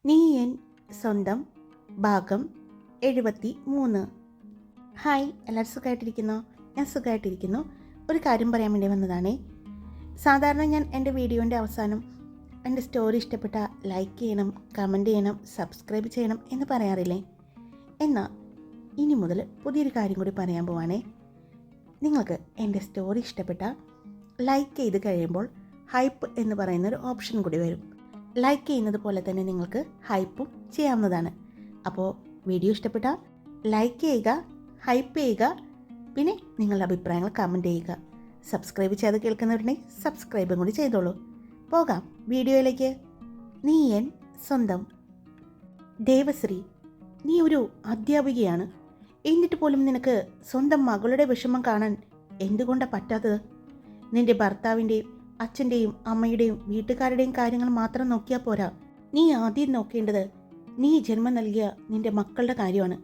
നീ എൻ സ്വന്തം ഭാഗം 73. ഹായ്, എല്ലാവരും സുഖമായിട്ടിരിക്കുന്നു? ഞാൻ സുഖമായിട്ടിരിക്കുന്നു. ഒരു കാര്യം പറയാൻ വേണ്ടി വന്നതാണേ. സാധാരണ ഞാൻ എൻ്റെ വീഡിയോൻ്റെ അവസാനം എൻ്റെ സ്റ്റോറി ഇഷ്ടപ്പെട്ട ലൈക്ക് ചെയ്യണം, കമൻറ്റ് ചെയ്യണം, സബ്സ്ക്രൈബ് ചെയ്യണം എന്ന് പറയാറില്ലേ? എന്നാൽ ഇനി മുതൽ പുതിയൊരു കാര്യം കൂടി പറയാൻ പോവാണേ. നിങ്ങൾക്ക് എൻ്റെ സ്റ്റോറി ഇഷ്ടപ്പെട്ട ലൈക്ക് ചെയ്ത് കഴിയുമ്പോൾ ഹൈപ്പ് എന്ന് പറയുന്നൊരു ഓപ്ഷൻ കൂടി വരും. ലൈക്ക് ചെയ്യുന്നത് പോലെ തന്നെ നിങ്ങൾക്ക് ഹൈപ്പും ചെയ്യാവുന്നതാണ്. അപ്പോൾ വീഡിയോ ഇഷ്ടപ്പെട്ടാൽ ലൈക്ക് ചെയ്യുക, ഹൈപ്പ് ചെയ്യുക, പിന്നെ നിങ്ങളുടെ അഭിപ്രായങ്ങൾ കമൻറ്റ് ചെയ്യുക. സബ്സ്ക്രൈബ് ചെയ്ത് കേൾക്കുന്നവരുണ്ടെങ്കിൽ സബ്സ്ക്രൈബും കൂടി ചെയ്തോളൂ. പോകാം വീഡിയോയിലേക്ക്. നീ എൻ സ്വന്തം. ദേവശ്രീ, നീ ഒരു അധ്യാപികയാണ്. എന്നിട്ട് പോലും നിനക്ക് സ്വന്തം മകളുടെ വിഷമം കാണാൻ എന്തുകൊണ്ടാണ് പറ്റാത്തത്? നിന്റെ ഭർത്താവിൻ്റെയും അച്ഛൻ്റെയും അമ്മയുടെയും വീട്ടുകാരുടെയും കാര്യങ്ങൾ മാത്രം നോക്കിയാൽ പോരാ. നീ ആദ്യം നോക്കേണ്ടത് നീ ജന്മം നൽകിയ നിന്റെ മക്കളുടെ കാര്യമാണ്.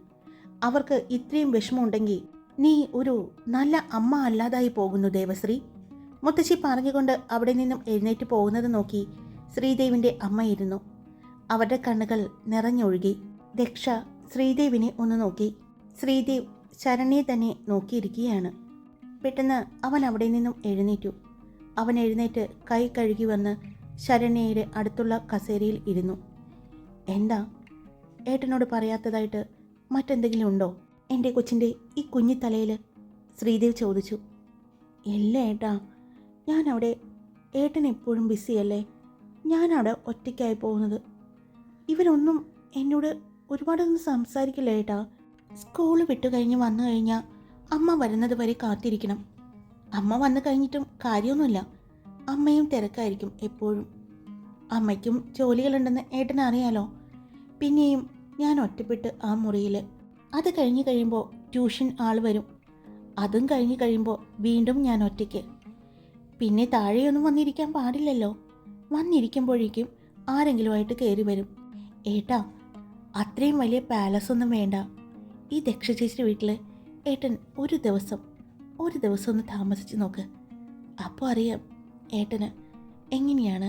അവർക്ക് ഇത്രയും വിഷമമുണ്ടെങ്കിൽ നീ ഒരു നല്ല അമ്മ അല്ലാതായി പോകുന്നു ദേവശ്രീ. മുത്തശ്ശി പറഞ്ഞുകൊണ്ട് അവിടെ നിന്നും എഴുന്നേറ്റ് പോകുന്നത് നോക്കി ശ്രീദേവിൻ്റെ അമ്മയിരുന്നു. അവരുടെ കണ്ണുകൾ നിറഞ്ഞൊഴുകി. ദക്ഷ ശ്രീദേവിനെ ഒന്ന് നോക്കി. ശ്രീദേവ് ശരണ്യെ തന്നെ നോക്കിയിരിക്കുകയാണ്. പെട്ടെന്ന് അവൻ അവിടെ നിന്നും എഴുന്നേറ്റു. അവൻ എഴുന്നേറ്റ് കൈ കഴുകി വന്ന് ശരണ്യയുടെ അടുത്തുള്ള കസേരയിൽ ഇരുന്നു. എന്താ ഏട്ടനോട് പറയാത്തതായിട്ട് മറ്റെന്തെങ്കിലും ഉണ്ടോ എൻ്റെ കൊച്ചിൻ്റെ ഈ കുഞ്ഞി തലയിൽ? ശ്രീദേവ് ചോദിച്ചു. ഇല്ല ഏട്ടാ, ഞാനവിടെ ഏട്ടൻ എപ്പോഴും ബിസിയല്ലേ. ഞാനവിടെ ഒറ്റയ്ക്കായി പോകുന്നത്. ഇവരൊന്നും എന്നോട് ഒരുപാടൊന്നും സംസാരിക്കില്ല ഏട്ടാ. സ്കൂൾ വിട്ടു കഴിഞ്ഞ് വന്നു കഴിഞ്ഞാൽ അമ്മ വരുന്നത് വരെ കാത്തിരിക്കണം. അമ്മ വന്നു കഴിഞ്ഞിട്ടും കാര്യമൊന്നുമില്ല. അമ്മയും തിരക്കായിരിക്കും എപ്പോഴും. അമ്മയ്ക്കും ജോലികളുണ്ടെന്ന് ഏട്ടന് അറിയാലോ. പിന്നെയും ഞാൻ ഒറ്റപ്പെട്ട് ആ മുറിയിൽ. അത് കഴിഞ്ഞ് കഴിയുമ്പോൾ ട്യൂഷൻ ആൾ വരും. അതും കഴിഞ്ഞ് കഴിയുമ്പോൾ വീണ്ടും ഞാൻ ഒറ്റയ്ക്ക്. പിന്നെ താഴെയൊന്നും വന്നിരിക്കാൻ പാടില്ലല്ലോ. വന്നിരിക്കുമ്പോഴേക്കും ആരെങ്കിലുമായിട്ട് കയറി വരും. ഏട്ടാ, അത്രയും വലിയ പാലസൊന്നും വേണ്ട. ഈ ദക്ഷ ചേച്ചിയുടെ വീട്ടിൽ ഏട്ടൻ ഒരു ദിവസം ഒന്ന് താമസിച്ച് നോക്ക്. അപ്പോൾ അറിയാം ഏട്ടന് എങ്ങനെയാണ്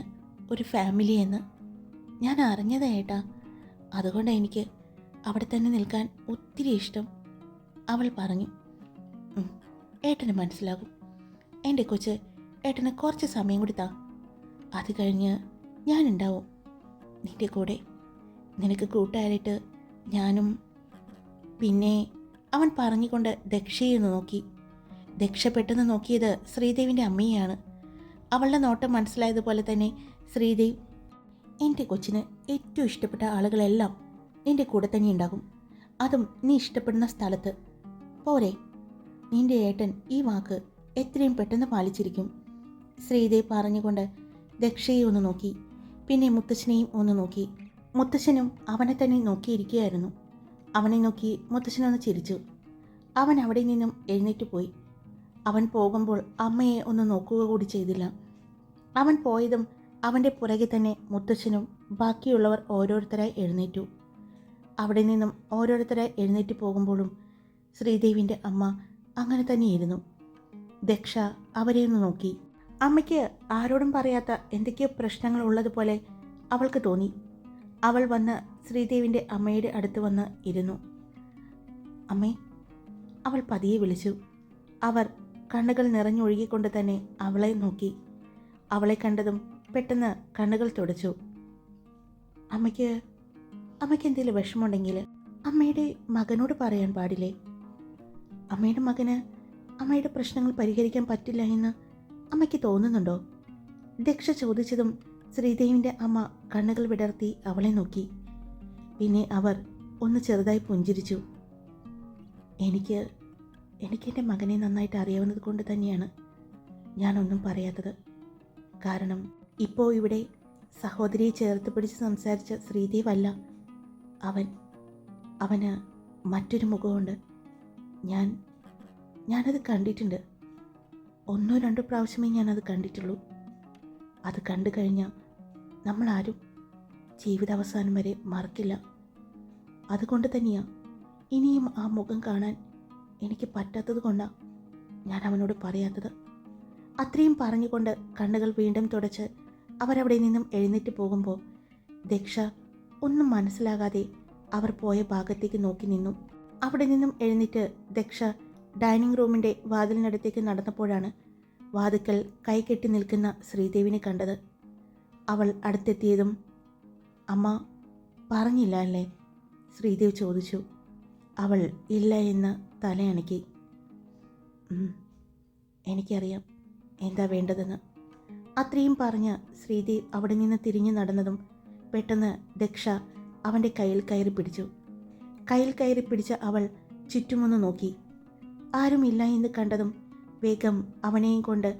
ഒരു ഫാമിലി എന്ന്. ഞാൻ അറിഞ്ഞതാ ഏട്ടാ. അതുകൊണ്ടാണ് എനിക്ക് അവിടെ തന്നെ നിൽക്കാൻ ഒത്തിരി ഇഷ്ടം. അവൾ പറഞ്ഞു. ഏട്ടന് മനസ്സിലാകും. എൻ്റെ കൊച്ച് ഏട്ടന് കുറച്ച് സമയം കൂടി താ. അത് കഴിഞ്ഞ് ഞാനുണ്ടാവും നിൻ്റെ കൂടെ. നിനക്ക് കൂട്ടുകാരായിട്ട് ഞാനും. പിന്നെ അവൻ പറഞ്ഞുകൊണ്ട് ദക്ഷയെ നോക്കി. ദക്ഷ പെട്ടെന്ന് നോക്കിയത് ശ്രീദേവിൻ്റെ അമ്മയെയാണ്. അവളുടെ നോട്ടം മനസ്സിലായതുപോലെ തന്നെ ശ്രീദേവ്, എൻ്റെ കൊച്ചിന് ഏറ്റവും ഇഷ്ടപ്പെട്ട ആളുകളെല്ലാം നിൻ്റെ കൂടെ തന്നെ ഉണ്ടാകും. അതും നീ ഇഷ്ടപ്പെടുന്ന സ്ഥലത്ത്. പോരെ? നിൻ്റെ ഏട്ടൻ ഈ വാക്ക് എത്രയും പെട്ടെന്ന് പാലിച്ചിരിക്കും. ശ്രീദേവ് പറഞ്ഞുകൊണ്ട് ദക്ഷയെ ഒന്ന് നോക്കി. പിന്നെ മുത്തശ്ശനെയും ഒന്ന് നോക്കി. മുത്തശ്ശനും അവനെ തന്നെ നോക്കിയിരിക്കുകയായിരുന്നു. അവനെ നോക്കി മുത്തശ്ശനൊന്ന് ചിരിച്ചു. അവൻ അവിടെ നിന്നും എഴുന്നേറ്റ് പോയി. അവൻ പോകുമ്പോൾ അമ്മയെ ഒന്ന് നോക്കുക കൂടി ചെയ്തില്ല. അവൻ പോയതും അവൻ്റെ പുറകെ തന്നെ മുത്തശ്ശനും ബാക്കിയുള്ളവർ ഓരോരുത്തരായി എഴുന്നേറ്റു. അവിടെ നിന്നും ഓരോരുത്തരായി എഴുന്നേറ്റ് പോകുമ്പോഴും ശ്രീദേവിൻ്റെ അമ്മ അങ്ങനെ തന്നെയായിരുന്നു. ദക്ഷ അവരെ ഒന്ന് നോക്കി. അമ്മയ്ക്ക് ആരോടും പറയാത്ത എന്തൊക്കെയോ പ്രശ്നങ്ങൾ ഉള്ളതുപോലെ അവൾക്ക് തോന്നി. അവൾ വന്ന് ശ്രീദേവിൻ്റെ അമ്മയുടെ അടുത്ത് വന്ന് ഇരുന്നു. അമ്മേ, അവൾ പതിയെ വിളിച്ചു. അവർ കണ്ണുകൾ നിറഞ്ഞൊഴുകിക്കൊണ്ട് തന്നെ അവളെ നോക്കി. അവളെ കണ്ടതും പെട്ടെന്ന് കണ്ണുകൾ തുടച്ചു. അമ്മയ്ക്ക് എന്തെങ്കിലും വിഷമമുണ്ടെങ്കിൽ അമ്മയുടെ മകനോട് പറയാൻ പാടില്ലേ? അമ്മയുടെ മകന് അമ്മയുടെ പ്രശ്നങ്ങൾ പരിഹരിക്കാൻ പറ്റില്ല എന്ന് അമ്മയ്ക്ക് തോന്നുന്നുണ്ടോ? ദക്ഷ ചോദിച്ചതും ശ്രീദേവിൻ്റെ അമ്മ കണ്ണുകൾ വിടർത്തി അവളെ നോക്കി. പിന്നെ അവർ ഒന്ന് ചെറുതായി പുഞ്ചിരിച്ചു. എനിക്ക് എൻ്റെ മകനെ നന്നായിട്ട് അറിയാവുന്നത് കൊണ്ട് തന്നെയാണ് ഞാനൊന്നും പറയാത്തത്. കാരണം ഇപ്പോൾ ഇവിടെ സഹോദരിയെ ചേർത്ത് പിടിച്ച് സംസാരിച്ച ശ്രീദേവ് അല്ല. അവന് മറ്റൊരു മുഖമുണ്ട്. ഞാനത് കണ്ടിട്ടുണ്ട്. 1-2 പ്രാവശ്യമേ ഞാനത് കണ്ടിട്ടുള്ളൂ. അത് കണ്ടു കഴിഞ്ഞാൽ നമ്മളാരും ജീവിതാവസാനം വരെ മറക്കില്ല. അതുകൊണ്ട് തന്നെയാണ് ഇനിയും ആ മുഖം കാണാൻ എനിക്ക് പറ്റാത്തത് കൊണ്ടാണ് ഞാൻ അവനോട് പറയാത്തത്. അത്രയും പറഞ്ഞുകൊണ്ട് കണ്ണുകൾ വീണ്ടും തുടച്ച് അവരവിടെ നിന്നും എഴുന്നേറ്റ് പോകുമ്പോൾ ദക്ഷ ഒന്നും മനസ്സിലാകാതെ അവർ പോയ ഭാഗത്തേക്ക് നോക്കി നിന്നു. അവിടെ നിന്നും എഴുന്നേറ്റ് ദക്ഷ ഡൈനിങ് റൂമിൻ്റെ വാതിലിനടുത്തേക്ക് നടന്നപ്പോഴാണ് വാതുക്കൽ കൈകെട്ടി നിൽക്കുന്ന ശ്രീദേവിനെ കണ്ടത്. അവൾ അടുത്തെത്തിയതും അമ്മ പറഞ്ഞില്ല അല്ലേ? ശ്രീദേവ് ചോദിച്ചു. അവൾ ഇല്ല എന്ന് തലയണക്കി. എനിക്കറിയാം എന്താ വേണ്ടതെന്ന്. അത്രയും പറഞ്ഞ് ശ്രീദേവ് അവിടെ നിന്ന് തിരിഞ്ഞു നടന്നതും പെട്ടെന്ന് ദക്ഷ അവൻ്റെ കയ്യിൽ കയറി പിടിച്ചു. കയ്യിൽ കയറി പിടിച്ച അവൾ ചുറ്റുമൊന്ന് നോക്കി. ആരുമില്ല എന്ന് കണ്ടതും വേഗം അവനെയും കൊണ്ട്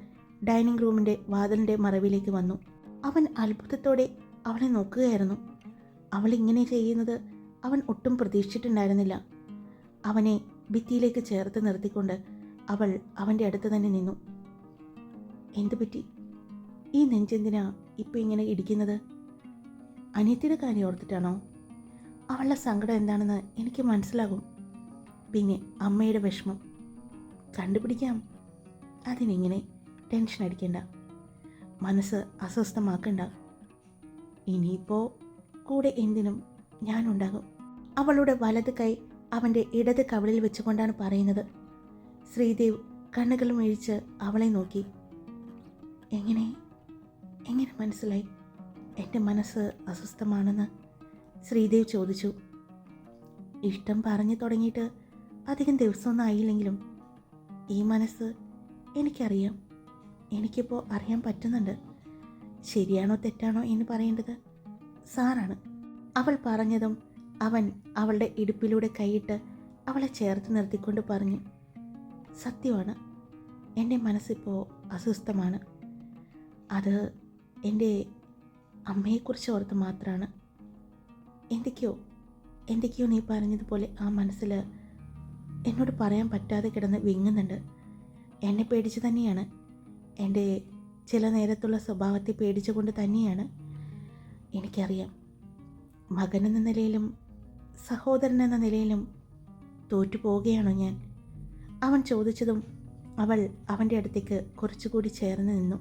ഡൈനിങ് റൂമിൻ്റെ വാതിലിൻ്റെ മറവിലേക്ക് വന്നു. അവൻ അത്ഭുതത്തോടെ അവളെ നോക്കുകയായിരുന്നു. അവൾ ഇങ്ങനെ ചെയ്യുന്നത് അവൻ ഒട്ടും പ്രതീക്ഷിച്ചിട്ടുണ്ടായിരുന്നില്ല. അവനെ ഭിത്തിയിലേക്ക് ചേർത്ത് നിർത്തിക്കൊണ്ട് അവൾ അവൻ്റെ അടുത്ത് തന്നെ നിന്നു. എന്തു പറ്റി? ഈ നെഞ്ചെന്തിനാ ഇപ്പം ഇങ്ങനെ ഇടിക്കുന്നത്? അനിയത്തിയുടെ കാര്യം ഓർത്തിട്ടാണോ? അവളുടെ സങ്കടം എന്താണെന്ന് എനിക്ക് മനസ്സിലാകും. പിന്നെ അമ്മയുടെ വിഷമം കണ്ടുപിടിക്കാം. അതിനിങ്ങനെ ടെൻഷൻ അടിക്കണ്ട, മനസ്സ് അസ്വസ്ഥമാക്കണ്ട. ഇനിയിപ്പോൾ കൂടെ എന്തിനും ഞാനുണ്ടാകും. അവളുടെ വലത് കൈ അവൻ്റെ ഇടത് കവിളിൽ വെച്ചുകൊണ്ടാണ് പറയുന്നത്. ശ്രീദേവ് കണ്ണുകൾ മെഴിച്ച് അവളെ നോക്കി. എങ്ങനെ മനസ്സിലായി എൻ്റെ മനസ്സ് അസ്വസ്ഥമാണെന്ന്? ശ്രീദേവ് ചോദിച്ചു. ഇഷ്ടം പറഞ്ഞു തുടങ്ങിയിട്ട് അധികം ദിവസമൊന്നും ആയില്ലെങ്കിലും ഈ മനസ്സ് എനിക്കറിയാം. എനിക്കിപ്പോൾ അറിയാൻ പറ്റുന്നുണ്ട്. ശരിയാണോ തെറ്റാണോ എന്ന് പറയേണ്ടത് സാറാണ്. അവൾ പറഞ്ഞതും അവൻ അവളുടെ ഇടുപ്പിലൂടെ കൈയിട്ട് അവളെ ചേർത്ത് നിർത്തിക്കൊണ്ട് പറഞ്ഞു. സത്യമാണ്, എൻ്റെ മനസ്സിപ്പോൾ അസ്വസ്ഥമാണ്. അത് എൻ്റെ അമ്മയെക്കുറിച്ച് ഓർത്ത് മാത്രമാണ്. എന്തൊക്കെയോ നീ പറഞ്ഞതുപോലെ ആ മനസ്സിൽ എന്നോട് പറയാൻ പറ്റാതെ കിടന്ന് വിങ്ങുന്നുണ്ട്. എന്നെ പേടിച്ച് തന്നെയാണ്. എൻ്റെ ചില നേരത്തുള്ള സ്വഭാവത്തെ പേടിച്ചുകൊണ്ട് തന്നെയാണ്. എനിക്കറിയാം, മകനെന്ന നിലയിലും സഹോദരൻ എന്ന നിലയിലും തോറ്റു പോവുകയാണോ ഞാൻ? അവൻ ചോദിച്ചതും അവൾ അവൻ്റെ അടുത്തേക്ക് കുറച്ചുകൂടി ചേർന്ന് നിന്നു.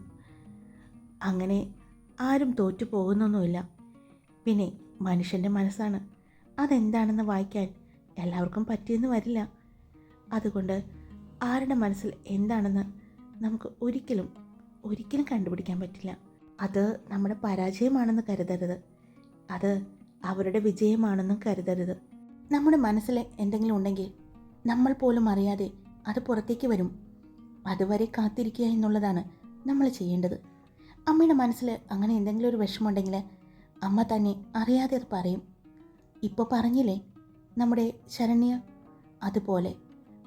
അങ്ങനെ ആരും തോറ്റു പോകുന്നൊന്നുമില്ല. പിന്നെ മനുഷ്യൻ്റെ മനസ്സാണ്, അതെന്താണെന്ന് വായിക്കാൻ എല്ലാവർക്കും പറ്റിയെന്ന് വരില്ല. അതുകൊണ്ട് ആരുടെ മനസ്സിൽ എന്താണെന്ന് നമുക്ക് ഒരിക്കലും കണ്ടുപിടിക്കാൻ പറ്റില്ല. അത് നമ്മുടെ പരാജയമാണെന്ന് കരുതരുത്, അത് അവരുടെ വിജയമാണെന്നും കരുതരുത്. നമ്മുടെ മനസ്സിൽ എന്തെങ്കിലും ഉണ്ടെങ്കിൽ നമ്മൾ പോലും അറിയാതെ അത് പുറത്തേക്ക് വരും. അതുവരെ കാത്തിരിക്കുക എന്നുള്ളതാണ് നമ്മൾ ചെയ്യേണ്ടത്. അമ്മയുടെ മനസ്സിൽ അങ്ങനെ എന്തെങ്കിലും ഒരു വിഷമമുണ്ടെങ്കിൽ അമ്മ തന്നെ അറിയാതെ അത് പറയും. ഇപ്പോൾ പറഞ്ഞില്ലേ നമ്മുടെ ശരണ്യ, അതുപോലെ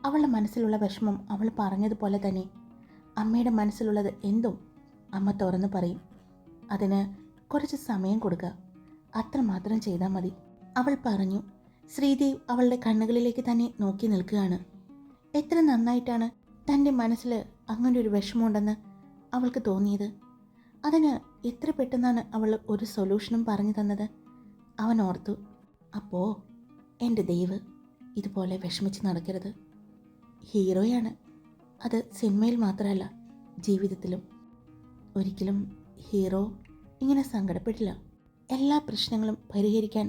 അവളുടെ മനസ്സിലുള്ള വിഷമം അവൾ പറഞ്ഞതുപോലെ തന്നെ അമ്മയുടെ മനസ്സിലുള്ളത് എന്തും അമ്മ തുറന്ന് പറയും. അതിന് കുറച്ച് സമയം കൊടുക്കുക, അത്രമാത്രം ചെയ്താൽ മതി. അവൾ പറഞ്ഞു. ശ്രീദേവ് അവളുടെ കണ്ണുകളിലേക്ക് തന്നെ നോക്കി നിൽക്കുകയാണ്. എത്ര നന്നായിട്ടാണ് തൻ്റെ മനസ്സിൽ അങ്ങനെ ഒരു വിഷമമുണ്ടെന്ന് അവൾക്ക് തോന്നിയത്. അതിന് എത്ര പെട്ടെന്നാണ് അവൾ ഒരു സൊല്യൂഷനും പറഞ്ഞു തന്നത്. അവൻ ഓർത്തു, അപ്പോൾ എൻ്റെ ദൈവ് ഇതുപോലെ വിഷമിച്ച് നടക്കരുത്. ഹീറോയാണ്, അത് സിനിമയിൽ മാത്രമല്ല ജീവിതത്തിലും. ഒരിക്കലും ഹീറോ ഇങ്ങനെ സങ്കടപ്പെടില്ല. എല്ലാ പ്രശ്നങ്ങളും പരിഹരിക്കാൻ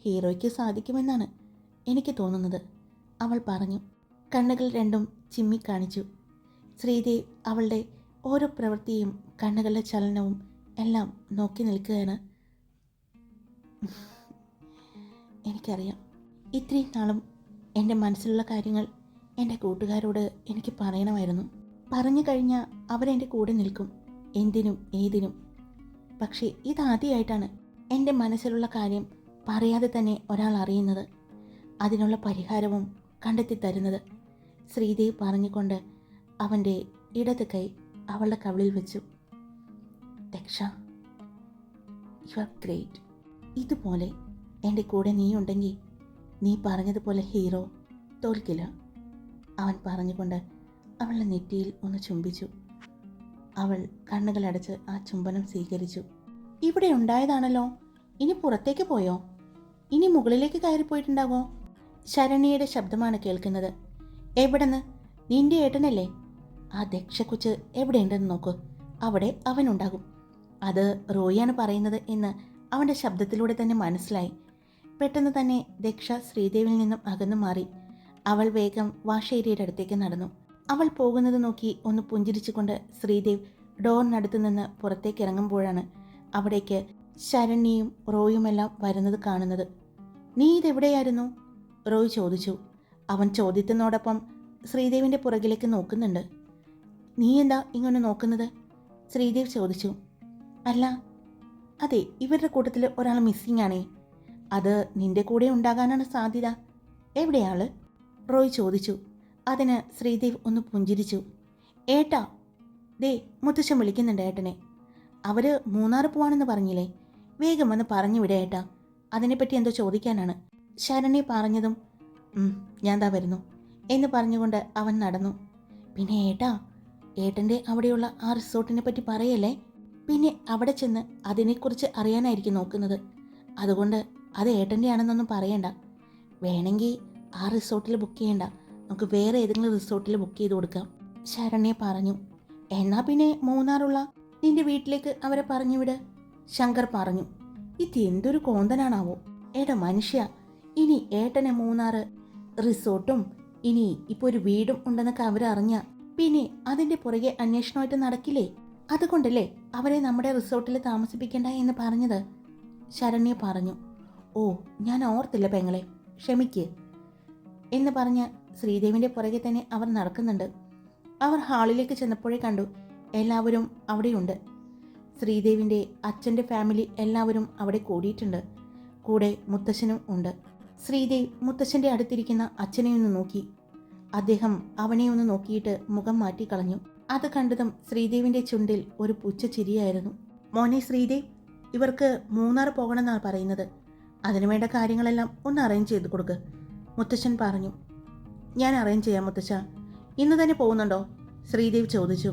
ഹീറോയ്ക്ക് സാധിക്കുമെന്നാണ് എനിക്ക് തോന്നുന്നത്, അവൾ പറഞ്ഞു. കണ്ണുകൾ രണ്ടും ചിമ്മിക്കാണിച്ചു. ശ്രീദേവ് അവളുടെ ഓരോ പ്രവൃത്തിയും കണ്ണുകളുടെ ചലനവും എല്ലാം നോക്കി നിൽക്കുകയാണ്. എനിക്കറിയാം, ഇത്രയും നാളും എൻ്റെ മനസ്സിലുള്ള കാര്യങ്ങൾ എൻ്റെ കൂട്ടുകാരോട് എനിക്ക് പറയണമായിരുന്നു. പറഞ്ഞു കഴിഞ്ഞാൽ അവരെൻ്റെ കൂടെ നിൽക്കും, എന്തിനും ഏതിനും. പക്ഷേ ഇതാദ്യമായിട്ടാണ് എൻ്റെ മനസ്സിലുള്ള കാര്യം പറയാതെ തന്നെ ഒരാൾ അറിയുന്നത്, അതിനുള്ള പരിഹാരവും കണ്ടെത്തി തരുന്നത്. ശ്രീദേവ് പറഞ്ഞുകൊണ്ട് അവൻ്റെ ഇടത് കൈ അവളുടെ കവിളിൽ വെച്ചു. Daksha, you are great. ഇതുപോലെ എൻ്റെ കൂടെ നീ ഉണ്ടെങ്കിൽ നീ പറഞ്ഞതുപോലെ ഹീറോ തോൽക്കില്ല, അവൻ പറഞ്ഞുകൊണ്ട് അവളുടെ നെറ്റിയിൽ ഒന്ന് ചുംബിച്ചു. അവൾ കണ്ണുകളടച്ച് ആ ചുംബനം സ്വീകരിച്ചു. ഇവിടെ ഉണ്ടായതാണല്ലോ, ഇനി പുറത്തേക്ക് പോയോ? ഇനി മുകളിലേക്ക് കയറിപ്പോയിട്ടുണ്ടാവോ? ശരണ്യയുടെ ശബ്ദമാണ് കേൾക്കുന്നത്. എവിടെന്ന്? നിന്റെ ഏട്ടനല്ലേ? ആ ദക്ഷക്കുച്ച് എവിടെയുണ്ടെന്ന് നോക്കൂ, അവിടെ അവനുണ്ടാകും. അത് റോയിയാണ് പറയുന്നത് എന്ന് അവൻ്റെ ശബ്ദത്തിലൂടെ തന്നെ മനസ്സിലായി. പെട്ടെന്ന് തന്നെ ദക്ഷ ശ്രീദേവിൽ നിന്നും അകന്നു മാറി. അവൾ വേഗം വാഷ് ഏരിയയുടെ അടുത്തേക്ക് നടന്നു. അവൾ പോകുന്നത് നോക്കി ഒന്ന് പുഞ്ചിരിച്ചുകൊണ്ട് ശ്രീദേവ് ഡോറിനടുത്ത് നിന്ന് പുറത്തേക്ക് ഇറങ്ങുമ്പോഴാണ് അവിടേക്ക് ശരണ്യയും റോയുമെല്ലാം വരുന്നത് കാണുന്നത്. നീ ഇതെവിടെയായിരുന്നു? റോയ് ചോദിച്ചു. അവൻ ചോദ്യത്തിനോടൊപ്പം ശ്രീദേവിൻ്റെ പുറകിലേക്ക് നോക്കുന്നുണ്ട്. നീ എന്താ ഇങ്ങനെ നോക്കുന്നത്? ശ്രീദേവ് ചോദിച്ചു. അല്ല, അതെ, ഇവരുടെ കൂട്ടത്തിൽ ഒരാൾ മിസ്സിംഗ് ആണേ. അത് നിന്റെ കൂടെ ഉണ്ടാകാനാണ് സാധ്യത. എവിടെയാള്? റോയ് ചോദിച്ചു. അതിന് ശ്രീദേവ് ഒന്ന് പുഞ്ചിരിച്ചു. ഏട്ടാ, ദേ മുത്തശ്ശൻ വിളിക്കുന്നുണ്ട് ഏട്ടനെ. അവർ മൂന്നാർ പോവാണെന്ന് പറഞ്ഞില്ലേ? വേഗം വന്ന് പറഞ്ഞു വിട ഏട്ടാ. അതിനെപ്പറ്റി എന്തോ ചോദിക്കാനാണ്. ശരണ്യ പറഞ്ഞതും ഞാൻ ദാ വരുന്നു എന്ന് പറഞ്ഞുകൊണ്ട് അവൻ നടന്നു. പിന്നെ ഏട്ടാ, ഏട്ടൻ്റെ അവിടെയുള്ള ആ റിസോർട്ടിനെ പറ്റി പറയല്ലേ. പിന്നെ അവിടെ ചെന്ന് അതിനെക്കുറിച്ച് അറിയാനായിരിക്കും നോക്കുന്നത്. അതുകൊണ്ട് അത് ഏട്ടൻ്റെ ആണെന്നൊന്നും പറയണ്ട. വേണമെങ്കിൽ ആ റിസോർട്ടിൽ ബുക്ക് ചെയ്യണ്ട, നമുക്ക് വേറെ ഏതെങ്കിലും റിസോർട്ടിൽ ബുക്ക് ചെയ്ത് കൊടുക്കാം, ശരണ്യ പറഞ്ഞു. എന്നാ പിന്നെ മൂന്നാറുള്ള നിന്റെ വീട്ടിലേക്ക് അവരെ പറഞ്ഞു വിട്, ശങ്കർ പറഞ്ഞു. ഇത് എന്തൊരു കോന്തനാണാവോ. ഏട്ടാ മനുഷ്യ, ഇനി ഏട്ടനെ മൂന്നാറ് റിസോർട്ടും ഇനി ഇപ്പോൾ ഒരു വീടും ഉണ്ടെന്നൊക്കെ അവരറിഞ്ഞ പിന്നെ അതിൻ്റെ പുറകെ അന്വേഷണമായിട്ട് നടക്കില്ലേ? അതുകൊണ്ടല്ലേ അവരെ നമ്മുടെ റിസോർട്ടിൽ താമസിപ്പിക്കേണ്ട എന്ന് പറഞ്ഞത്, ശരണ്യ പറഞ്ഞു. ഓ, ഞാൻ ഓർത്തില്ല പെങ്ങളെ, ക്ഷമിക്ക് എന്ന് പറഞ്ഞ് ശ്രീദേവിൻ്റെ പുറകെ തന്നെ അവർ നടക്കുന്നുണ്ട്. അവർ ഹാളിലേക്ക് ചെന്നപ്പോഴേ കണ്ടു എല്ലാവരും അവിടെയുണ്ട്. ശ്രീദേവിൻ്റെ അച്ഛൻ്റെ ഫാമിലി എല്ലാവരും അവിടെ കൂടിയിട്ടുണ്ട്. കൂടെ മുത്തശ്ശനും ഉണ്ട്. ശ്രീദേവ് മുത്തശ്ശൻ്റെ അടുത്തിരിക്കുന്ന അച്ഛനെ ഒന്ന് നോക്കി. അദ്ദേഹം അവനെ ഒന്ന് നോക്കിയിട്ട് മുഖം മാറ്റിക്കളഞ്ഞു. അത് കണ്ടതും ശ്രീദേവിൻ്റെ ചുണ്ടിൽ ഒരു പുച്ഛ ചിരിയായിരുന്നു. മോനെ ശ്രീദേവ്, ഇവർക്ക് മൂന്നാർ പോകണമെന്നാണ് പറയുന്നത്. അതിനുവേണ്ട കാര്യങ്ങളെല്ലാം ഒന്ന് അറേഞ്ച് ചെയ്ത് കൊടുക്ക്, മുത്തശ്ശൻ പറഞ്ഞു. ഞാൻ അറേഞ്ച് ചെയ്യാം മുത്തശ്ശ. ഇന്ന് തന്നെ പോകുന്നുണ്ടോ? ശ്രീദേവ് ചോദിച്ചു.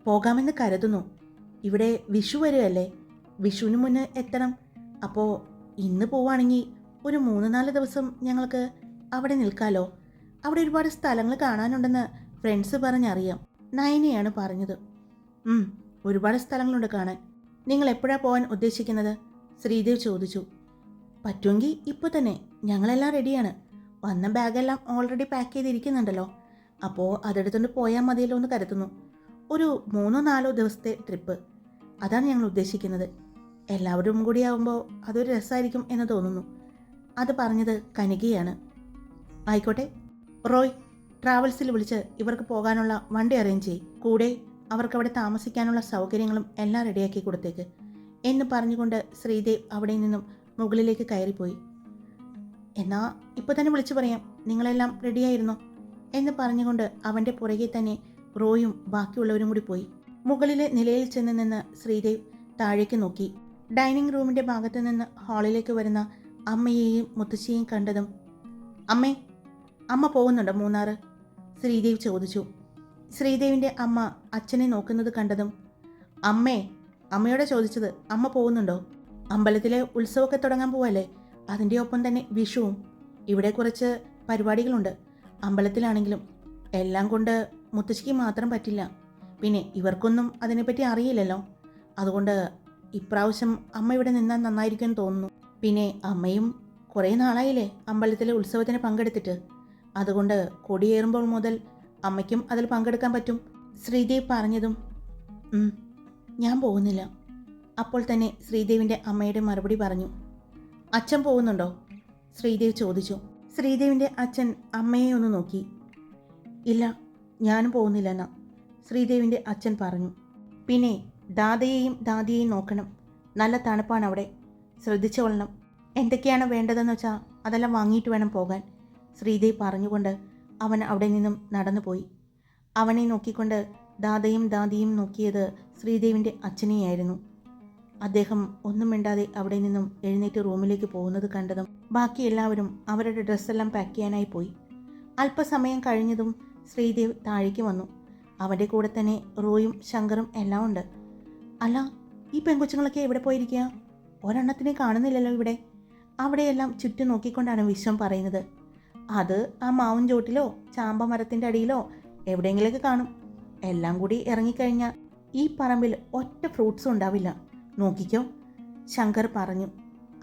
പോകാമെന്ന് കരുതുന്നു. ഇവിടെ വിഷു വരുമല്ലേ, വിഷുവിന് മുന്നേ എത്തണം. അപ്പോൾ ഇന്ന് പോവുകയാണെങ്കിൽ ഒരു 3-4 ദിവസം ഞങ്ങൾക്ക് അവിടെ നിൽക്കാമല്ലോ. അവിടെ ഒരുപാട് സ്ഥലങ്ങൾ കാണാനുണ്ടെന്ന് ഫ്രണ്ട്സ് പറഞ്ഞറിയാം, നയനയാണ് പറഞ്ഞത്. ഒരുപാട് സ്ഥലങ്ങളുണ്ട് കാണാൻ. നിങ്ങൾ എപ്പോഴാണ് പോകാൻ ഉദ്ദേശിക്കുന്നത്? ശ്രീദേവ് ചോദിച്ചു. പറ്റുമെങ്കിൽ ഇപ്പോൾ തന്നെ, ഞങ്ങളെല്ലാം റെഡിയാണ്. വന്ന ബാഗെല്ലാം ഓൾറെഡി പാക്ക് ചെയ്തിരിക്കുന്നുണ്ടല്ലോ. അപ്പോൾ അതെടുത്തുകൊണ്ട് പോയാൽ മതിയല്ലോ എന്ന് കരുതുന്നു. ഒരു 3-4 ദിവസത്തെ ട്രിപ്പ്, അതാണ് ഞങ്ങൾ ഉദ്ദേശിക്കുന്നത്. എല്ലാവരും കൂടി ആവുമ്പോൾ അതൊരു രസമായിരിക്കും എന്ന് തോന്നുന്നു. അത് പറഞ്ഞത് കനികയാണ്. ആയിക്കോട്ടെ റോയ്, ട്രാവൽസിൽ വിളിച്ച് ഇവർക്ക് പോകാനുള്ള വണ്ടി അറേഞ്ച് ചെയ്യും. കൂടെ അവർക്കവിടെ താമസിക്കാനുള്ള സൗകര്യങ്ങളും എല്ലാം റെഡിയാക്കി കൊടുത്തേക്ക് എന്ന് പറഞ്ഞുകൊണ്ട് ശ്രീദേവ് അവിടെ നിന്നും മുകളിലേക്ക് കയറിപ്പോയി. എന്നാ ഇപ്പോൾ തന്നെ വിളിച്ചു പറയാം, നിങ്ങളെല്ലാം റെഡിയായിരുന്നോ എന്ന് പറഞ്ഞുകൊണ്ട് അവൻ്റെ പുറകെ തന്നെ റോയും ബാക്കിയുള്ളവരും കൂടി പോയി. മുകളിലെ നിലയിൽ ചെന്ന് നിന്ന് ശ്രീദേവ് താഴേക്ക് നോക്കി. ഡൈനിങ് റൂമിൻ്റെ ഭാഗത്ത് നിന്ന് ഹാളിലേക്ക് വരുന്ന അമ്മയെയും മുത്തശ്ശിയെയും കണ്ടതും, അമ്മേ, അമ്മ പോകുന്നുണ്ടോ മൂന്നാർ? ശ്രീദേവ് ചോദിച്ചു. ശ്രീദേവിൻ്റെ അമ്മ അച്ഛനെ നോക്കുന്നത് കണ്ടതും, അമ്മയോടെ ചോദിച്ചത്, അമ്മ പോകുന്നുണ്ടോ? അമ്പലത്തിലെ ഉത്സവമൊക്കെ തുടങ്ങാൻ പോവല്ലേ, അതിൻ്റെ ഒപ്പം തന്നെ വിഷുവും. ഇവിടെ കുറച്ച് പരിപാടികളുണ്ട് അമ്പലത്തിലാണെങ്കിലും. എല്ലാം കൊണ്ട് മുത്തശ്ശിക്ക് മാത്രം പറ്റില്ല. പിന്നെ ഇവർക്കൊന്നും അതിനെപ്പറ്റി അറിയില്ലല്ലോ. അതുകൊണ്ട് ഇപ്രാവശ്യം അമ്മ ഇവിടെ നിന്നാൽ നന്നായിരിക്കുമെന്ന് തോന്നുന്നു. പിന്നെ അമ്മയും കുറേ നാളായില്ലേ അമ്പലത്തിലെ ഉത്സവത്തിന് പങ്കെടുത്തിട്ട്. അതുകൊണ്ട് കൊടിയേറുമ്പോൾ മുതൽ അമ്മയ്ക്കും അതിൽ പങ്കെടുക്കാൻ പറ്റും. ശ്രീദേവ് പറഞ്ഞതും ഞാൻ പോകുന്നില്ല. അപ്പോൾ തന്നെ ശ്രീദേവിൻ്റെ അമ്മയുടെ മറുപടി പറഞ്ഞു. അച്ഛൻ പോകുന്നുണ്ടോ? ശ്രീദേവ് ചോദിച്ചു. ശ്രീദേവിൻ്റെ അച്ഛൻ അമ്മയെ ഒന്ന് നോക്കി. ഇല്ല, ഞാനും പോകുന്നില്ലെന്നാ ശ്രീദേവിൻ്റെ അച്ഛൻ പറഞ്ഞു. പിന്നെ ദാദയെയും ദാദിയെയും നോക്കണം. നല്ല തണുപ്പാണ് അവിടെ, ശ്രദ്ധിച്ചോളണം. എന്തൊക്കെയാണ് വേണ്ടതെന്ന് വെച്ചാൽ അതെല്ലാം വാങ്ങിയിട്ട് വേണം പോകാൻ, ശ്രീദേവ് പറഞ്ഞുകൊണ്ട് അവൻ അവിടെ നിന്നും നടന്നുപോയി. അവനെ നോക്കിക്കൊണ്ട് ദാദയും ദാദിയും നോക്കിയത് ശ്രീദേവിൻ്റെ അച്ഛനെയായിരുന്നു. അദ്ദേഹം ഒന്നും മിണ്ടാതെ അവിടെ നിന്നും എഴുന്നേറ്റ് റൂമിലേക്ക് പോകുന്നത് കണ്ടതും ബാക്കി എല്ലാവരും അവരുടെ ഡ്രസ്സെല്ലാം പാക്ക് ചെയ്യാനായി പോയി. അല്പസമയം കഴിഞ്ഞതും ശ്രീദേവ് താഴേക്ക് വന്നു. അവൻ്റെ കൂടെ തന്നെ റോയും ശങ്കറും എല്ലാം ഉണ്ട്. അല്ല, ഈ പെൺകൊച്ചുങ്ങളൊക്കെ എവിടെ പോയിരിക്കുക? ഒരെണ്ണത്തിനെ കാണുന്നില്ലല്ലോ ഇവിടെ. അവിടെയെല്ലാം ചുറ്റും നോക്കിക്കൊണ്ടാണ് വിശ്വം പറയുന്നത്. അത് ആ മാവും ചോട്ടിലോ ചാമ്പ മരത്തിൻ്റെ അടിയിലോ എവിടെയെങ്കിലൊക്കെ കാണും. എല്ലാം കൂടി ഇറങ്ങിക്കഴിഞ്ഞാൽ ഈ പറമ്പിൽ ഒറ്റ ഫ്രൂട്ട്സും ഉണ്ടാവില്ല, നോക്കിക്കോ, ശങ്കർ പറഞ്ഞു.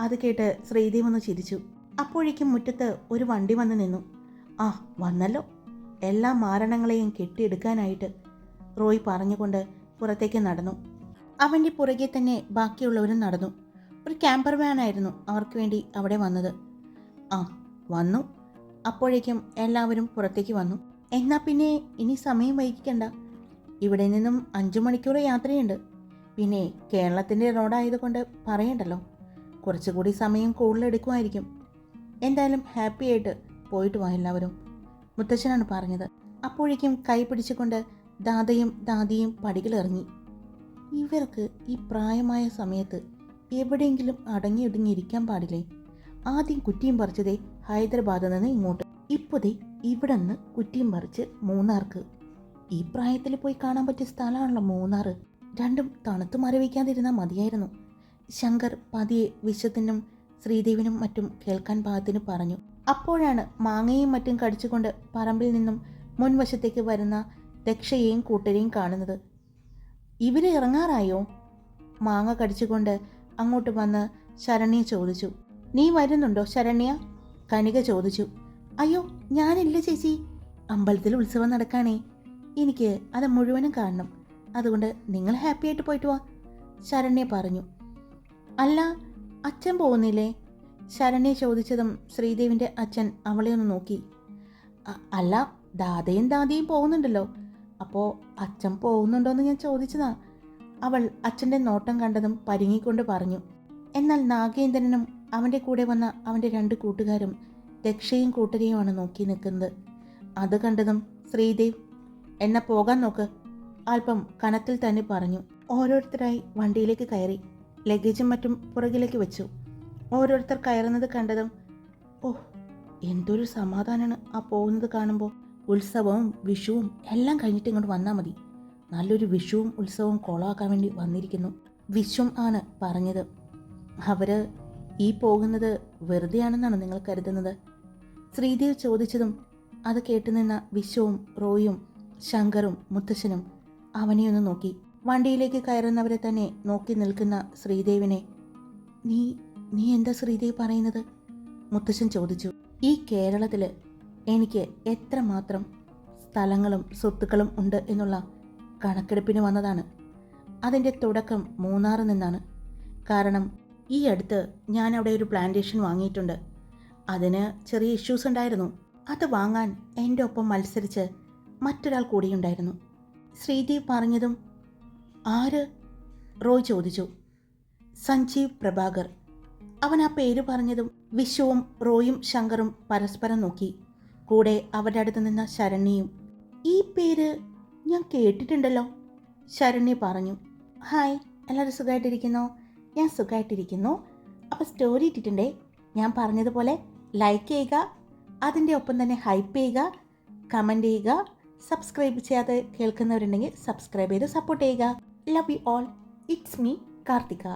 അത് കേട്ട് ശ്രീദേവ് ഒന്ന് ചിരിച്ചു. അപ്പോഴേക്കും മുറ്റത്ത് ഒരു വണ്ടി വന്ന് നിന്നു. ആ വന്നല്ലോ, എല്ലാ മാരണങ്ങളെയും കെട്ടിയെടുക്കാനായിട്ട്, റോയ് പറഞ്ഞുകൊണ്ട് പുറത്തേക്ക് നടന്നു. അവൻ്റെ പുറകെ തന്നെ ബാക്കിയുള്ളവരും നടന്നു. ഒരു ക്യാമ്പർ വാനായിരുന്നു അവർക്ക് വേണ്ടി അവിടെ വന്നത്. ആ വന്നു. അപ്പോഴേക്കും എല്ലാവരും പുറത്തേക്ക് വന്നു. എന്നാൽ പിന്നെ ഇനി സമയം വൈകിക്കണ്ട, ഇവിടെ നിന്നും 5 മണിക്കൂർ യാത്രയുണ്ട്. പിന്നെ കേരളത്തിൻ്റെ റോഡായതുകൊണ്ട് പറയണ്ടല്ലോ, കുറച്ചുകൂടി സമയം കൂടുതലെടുക്കുമായിരിക്കും. എന്തായാലും ഹാപ്പി ആയിട്ട് പോയിട്ട് വാ എല്ലാവരും, മുത്തശ്ശനാണ് പറഞ്ഞത്. അപ്പോഴേക്കും കൈ പിടിച്ചുകൊണ്ട് ദാദയും ദാദിയും പടികളിറങ്ങി. ഇവർക്ക് ഈ പ്രായമായ സമയത്ത് എവിടെയെങ്കിലും അടങ്ങിയൊതുങ്ങിയിരിക്കാൻ പാടില്ലേ? ആദ്യം കുറ്റിയും പറിച്ചതേ ഹൈദരാബാദിൽ നിന്ന് ഇങ്ങോട്ട്, ഇപ്പോഴേ ഇവിടെ നിന്ന് കുറ്റിയും പറിച്ച് മൂന്നാർക്ക്. ഈ പ്രായത്തിൽ പോയി കാണാൻ പറ്റിയ സ്ഥലമാണല്ലോ മൂന്നാർ. രണ്ടും തണുത്ത് മരവിക്കാതിരുന്നാൽ മതിയായിരുന്നു. ശങ്കർ പതിയെ വിശ്വത്തിനും ശ്രീദേവിനും മറ്റും കേൾക്കാൻ പാകത്തിന് പറഞ്ഞു. അപ്പോഴാണ് മാങ്ങയും മറ്റും കടിച്ചുകൊണ്ട് പറമ്പിൽ നിന്നും മുൻവശത്തേക്ക് വരുന്ന ദക്ഷയെയും കൂട്ടരെയും കാണുന്നത്. ഇവർ ഇറങ്ങാറായോ? മാങ്ങ കടിച്ചുകൊണ്ട് അങ്ങോട്ട് വന്ന് ശരണ്യ ചോദിച്ചു. നീ വരുന്നുണ്ടോ ശരണ്യ? കനിക ചോദിച്ചു. അയ്യോ ഞാനില്ല ചേച്ചി, അമ്പലത്തിൽ ഉത്സവം നടക്കാനേ, എനിക്ക് അത് മുഴുവനും കാണണം, അതുകൊണ്ട് നിങ്ങൾ ഹാപ്പി ആയിട്ട് പോയിട്ട് വാ, ശരണ്യ പറഞ്ഞു. അല്ല അച്ഛൻ പോകുന്നില്ലേ? ശരണ്യ ചോദിച്ചതും ശ്രീദേവിൻ്റെ അച്ഛൻ അവളെ ഒന്ന് നോക്കി. അല്ല ദാദയും ദാദിയും പോകുന്നുണ്ടല്ലോ, അപ്പോൾ അച്ഛൻ പോകുന്നുണ്ടോയെന്ന് ഞാൻ ചോദിച്ചതാ, അവൾ അച്ഛൻ്റെ നോട്ടം കണ്ടതും പരുങ്ങിക്കൊണ്ട് പറഞ്ഞു. എന്നാൽ നാഗേന്ദ്രനും അവൻ്റെ കൂടെ വന്ന അവൻ്റെ 2 കൂട്ടുകാരും ദക്ഷയും കൂട്ടരെയുമാണ് നോക്കി നിൽക്കുന്നത്. അത് കണ്ടതും ശ്രീദേവ് എന്നെ പോകാൻ നോക്ക്, അല്പം കനത്തിൽ തന്നെ പറഞ്ഞു. ഓരോരുത്തരായി വണ്ടിയിലേക്ക് കയറി ലഗേജും മറ്റും പുറകിലേക്ക് വെച്ചു. ഓരോരുത്തർ കയറുന്നത് കണ്ടതും ഓഹ് എന്തൊരു സമാധാനമാണ് ആ പോകുന്നത് കാണുമ്പോൾ. ഉത്സവവും വിഷുവും എല്ലാം കഴിഞ്ഞിട്ട് ഇങ്ങോട്ട് വന്നാൽ മതി, നല്ലൊരു വിഷുവും ഉത്സവവും കോളാക്കാൻ വേണ്ടി വന്നിരിക്കുന്നു, വിശ്വം ആണ് പറഞ്ഞത്. അവർ ഈ പോകുന്നത് വെറുതെയാണെന്നാണ് നിങ്ങൾ കരുതുന്നത്? ശ്രീദേവ് ചോദിച്ചതും അത് കേട്ടുനിന്ന വിശ്വവും റോയും ശങ്കറും മുത്തശ്ശനും അവനെയൊന്ന് നോക്കി. വണ്ടിയിലേക്ക് കയറുന്നവരെ തന്നെ നോക്കി നിൽക്കുന്ന ശ്രീദേവിനെ നീ എന്താ ശ്രീദേവ് പറയുന്നത്? മുത്തശ്ശൻ ചോദിച്ചു. ഈ കേരളത്തിൽ എനിക്ക് എത്രമാത്രം സ്ഥലങ്ങളും സ്വത്തുക്കളും ഉണ്ട് എന്നുള്ള കണക്കെടുപ്പിന് വന്നതാണ്. അതിൻ്റെ തുടക്കം മൂന്നാറിൽ നിന്നാണ്. കാരണം ഈ അടുത്ത് ഞാൻ അവിടെ ഒരു പ്ലാന്റേഷൻ വാങ്ങിയിട്ടുണ്ട്. അതിന് ചെറിയ ഇഷ്യൂസ് ഉണ്ടായിരുന്നു. അത് വാങ്ങാൻ എൻ്റെ ഒപ്പം മത്സരിച്ച് മറ്റൊരാൾ കൂടിയുണ്ടായിരുന്നു. ശ്രീദേവ് പറഞ്ഞതും ആര്? റോയ് ചോദിച്ചു. സഞ്ജീവ് പ്രഭാകർ. അവൻ ആ പേര് പറഞ്ഞതും വിശ്വവും റോയും ശങ്കറും പരസ്പരം നോക്കി. കൂടെ അവരുടെ അടുത്ത് നിന്ന ശരണ്യയും. ഈ പേര് ഞാൻ കേട്ടിട്ടുണ്ടല്ലോ, ശരണ്യ പറഞ്ഞു. ഹായ്, എല്ലാവരും സുഖമായിട്ടിരിക്കുന്നോ? ഞാൻ സുഖമായിട്ടിരിക്കുന്നു. അപ്പോൾ സ്റ്റോറി ഇട്ടിട്ടുണ്ടേ, ഞാൻ പറഞ്ഞതുപോലെ ലൈക്ക് ചെയ്യുക, അതിൻ്റെ ഒപ്പം തന്നെ ഹൈപ്പ് ചെയ്യുക, കമൻറ്റ് ചെയ്യുക. സബ്സ്ക്രൈബ് ചെയ്യാതെ കേൾക്കുന്നവരുണ്ടെങ്കിൽ സബ്സ്ക്രൈബ് ചെയ്ത് സപ്പോർട്ട് ചെയ്യുക. Love you all. It's me Karthika.